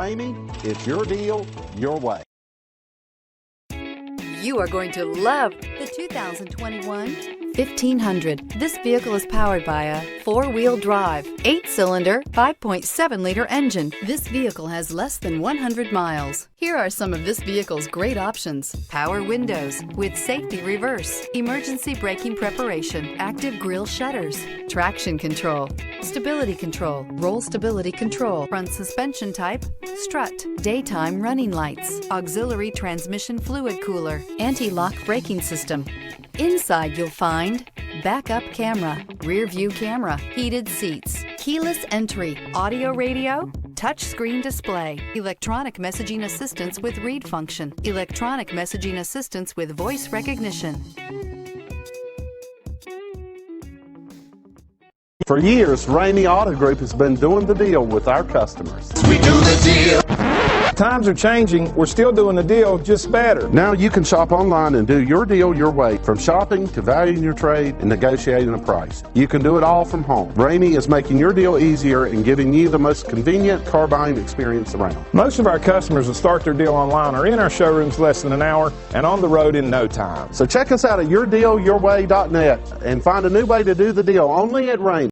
Ramey, it's your deal, your way. You are going to love the 2021 1500. This vehicle is powered by a 4-wheel drive, 8-cylinder, 5.7-liter engine. This vehicle has less than 100 miles. Here are some of this vehicle's great options: power windows with safety reverse, emergency braking preparation, active grille shutters, traction control, stability control, roll stability control, front suspension type, strut, daytime running lights, auxiliary transmission fluid cooler, anti-lock braking system. Inside you'll find backup camera, rear view camera, heated seats, keyless entry, audio radio, touchscreen display, electronic messaging assistance with read function, electronic messaging assistance with voice recognition. For years, Ramey Auto Group has been doing the deal with our customers. We do the deal. Times are changing. We're still doing the deal, just better. Now you can shop online and do your deal your way, from shopping to valuing your trade and negotiating a price. You can do it all from home. Ramey is making your deal easier and giving you the most convenient car buying experience around. Most of our customers that start their deal online are in our showrooms less than an hour and on the road in no time. So check us out at yourdealyourway.net and find a new way to do the deal only at Ramey.